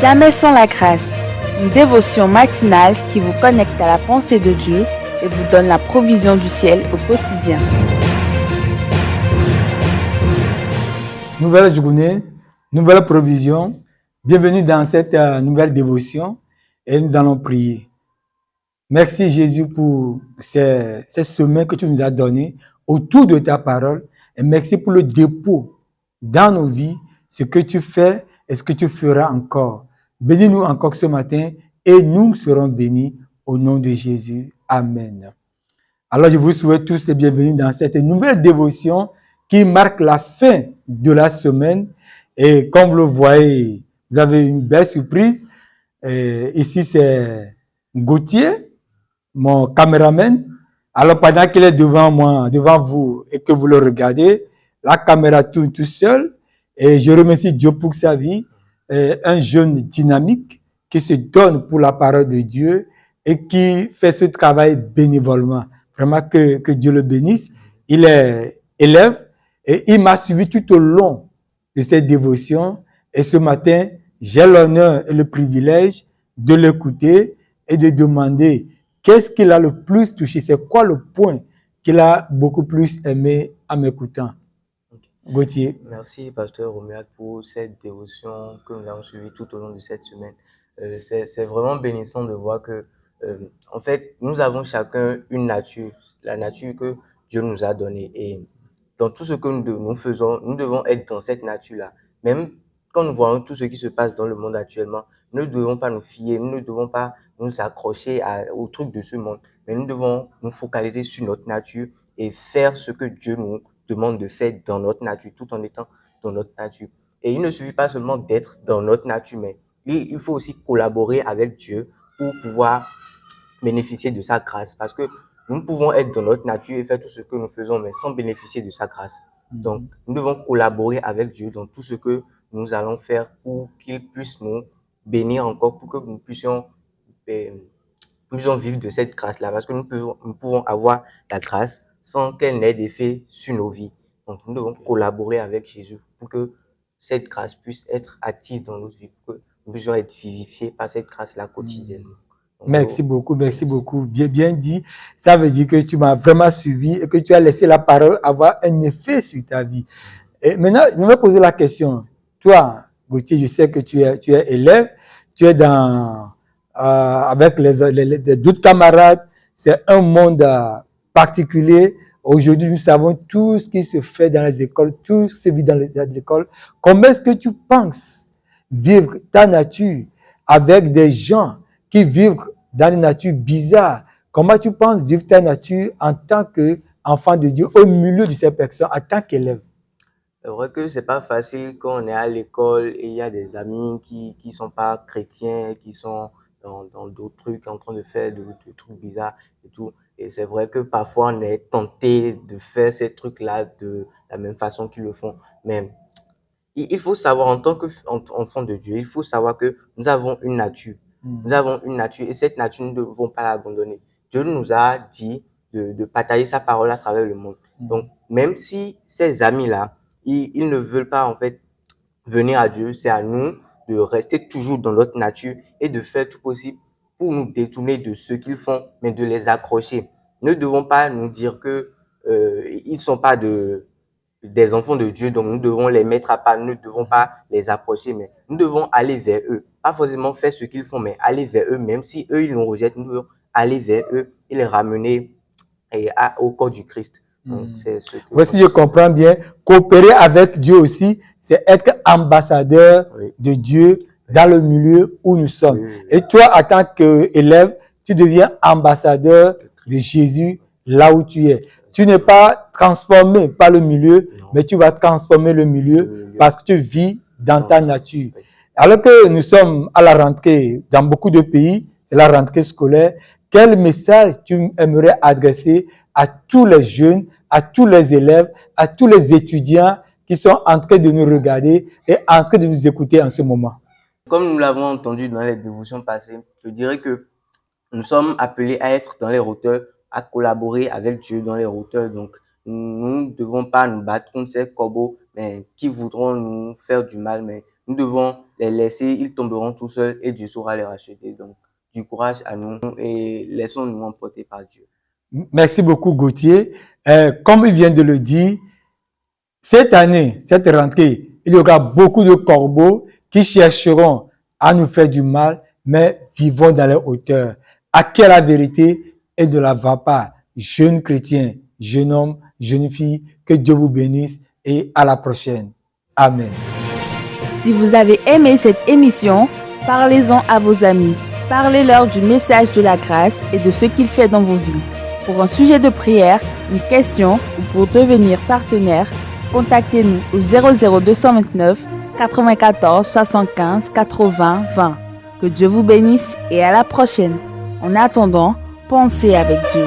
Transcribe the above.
Jamais sans la grâce, une dévotion matinale qui vous connecte à la pensée de Dieu et vous donne la provision du ciel au quotidien. Nouvelle journée, nouvelle provision. Bienvenue dans cette nouvelle dévotion et nous allons prier. Merci Jésus pour ces semaines que tu nous as données autour de ta parole et merci pour le dépôt dans nos vies, ce que tu fais et ce que tu feras encore. Bénis-nous encore ce matin et nous serons bénis au nom de Jésus. Amen. Alors je vous souhaite tous les bienvenus dans cette nouvelle dévotion qui marque la fin de la semaine. Et comme vous le voyez, vous avez une belle surprise. Ici, c'est Gauthier, mon caméraman. Alors, pendant qu'il est devant moi, devant vous, et que vous le regardez, la caméra tourne tout seul. Et je remercie Dieu pour sa vie. Un jeune dynamique qui se donne pour la parole de Dieu et qui fait ce travail bénévolement. Vraiment que Dieu le bénisse. Il est élève et il m'a suivi tout au long de cette dévotion. Et ce matin, j'ai l'honneur et le privilège de l'écouter et de demander qu'est-ce qu'il a le plus touché, c'est quoi le point qu'il a beaucoup plus aimé en m'écoutant. Gauthier. Merci, Pasteur Romuald, pour cette dévotion que nous avons suivie tout au long de cette semaine. C'est vraiment bénissant de voir que, en fait, nous avons chacun une nature, la nature que Dieu nous a donnée. Et dans tout ce que nous faisons, nous devons être dans cette nature-là. Même quand nous voyons tout ce qui se passe dans le monde actuellement, nous ne devons pas nous fier, nous ne devons pas nous accrocher aux trucs de ce monde, mais nous devons nous focaliser sur notre nature et faire ce que Dieu nous demande de faire dans notre nature, tout en étant dans notre nature. Et il ne suffit pas seulement d'être dans notre nature, mais il faut aussi collaborer avec Dieu pour pouvoir bénéficier de sa grâce. Parce que nous pouvons être dans notre nature et faire tout ce que nous faisons, mais sans bénéficier de sa grâce. Donc, nous devons collaborer avec Dieu dans tout ce que nous allons faire pour qu'il puisse nous bénir encore, pour que nous puissions vivre de cette grâce-là. Parce que nous pouvons avoir la grâce sans qu'elle n'ait d'effet sur nos vies. Donc, nous devons collaborer avec Jésus pour que cette grâce puisse être active dans notre vie, pour que nous puissions être vivifiés par cette grâce-là quotidiennement. Donc, merci beaucoup. Bien dit. Ça veut dire que tu m'as vraiment suivi et que tu as laissé la parole avoir un effet sur ta vie. Et maintenant, je me poser la question. Toi, Gauthier, je sais que tu es élève, tu es avec d'autres camarades. C'est un monde particulier. Aujourd'hui, nous savons tout ce qui se fait dans les écoles, tout ce qui se vit dans les écoles. Comment est-ce que tu penses vivre ta nature avec des gens qui vivent dans une nature bizarre? Comment tu penses vivre ta nature en tant qu'enfant de Dieu au milieu de ces personnes, en tant qu'élève? C'est vrai que c'est pas facile quand on est à l'école et il y a des amis qui sont pas chrétiens, qui sont dans d'autres trucs, en train de faire de trucs bizarres et tout. Et c'est vrai que parfois on est tenté de faire ces trucs-là de la même façon qu'ils le font. Mais il faut savoir, en tant qu'enfant de Dieu, il faut savoir que nous avons une nature. Nous avons une nature et cette nature, nous ne devons pas l'abandonner. Dieu nous a dit de partager sa parole à travers le monde. Donc, même si ces amis-là, ils ne veulent pas, en fait, venir à Dieu, c'est à nous de rester toujours dans notre nature et de faire tout possible pour nous détourner de ce qu'ils font, mais de les accrocher. Nous ne devons pas nous dire que ils sont pas des enfants de Dieu, donc nous devons les mettre à part, nous ne devons pas les approcher, mais nous devons aller vers eux. Pas forcément faire ce qu'ils font, mais aller vers eux, même si eux, ils nous rejettent, nous devons aller vers eux et les ramener au corps du Christ. Donc, c'est ce que voici, je comprends bien. Coopérer avec Dieu aussi, c'est être ambassadeur de Dieu dans le milieu où nous sommes. Et toi, en tant qu'élève, tu deviens ambassadeur de Jésus là où tu es. Tu n'es pas transformé par le milieu, mais tu vas transformer le milieu parce que tu vis dans ta nature. Alors que nous sommes à la rentrée dans beaucoup de pays, c'est la rentrée scolaire, quel message tu aimerais adresser à tous les jeunes, à tous les élèves, à tous les étudiants qui sont en train de nous regarder et en train de nous écouter en ce moment? Comme nous l'avons entendu dans les dévotions passées, je dirais que nous sommes appelés à être dans les hauteurs, à collaborer avec Dieu dans les hauteurs. Donc, nous ne devons pas nous battre contre ces corbeaux mais qui voudront nous faire du mal, mais Nous devons les laisser, ils tomberont tout seuls et Dieu saura les racheter. Donc, du courage à nous et laissons-nous emporter par Dieu. Merci beaucoup, Gauthier. Comme il vient de le dire, cette année, cette rentrée, il y aura beaucoup de corbeaux qui chercheront à nous faire du mal, mais vivons dans leur hauteur. Acquiert la vérité et de la part. Jeunes chrétiens, jeunes hommes, jeunes filles, que Dieu vous bénisse et à la prochaine. Amen. Si vous avez aimé cette émission, parlez-en à vos amis. Parlez-leur du message de la grâce et de ce qu'il fait dans vos vies. Pour un sujet de prière, une question ou pour devenir partenaire, contactez-nous au 00229 94 75 80 20. Que Dieu vous bénisse et à la prochaine. En attendant, pensez avec Dieu.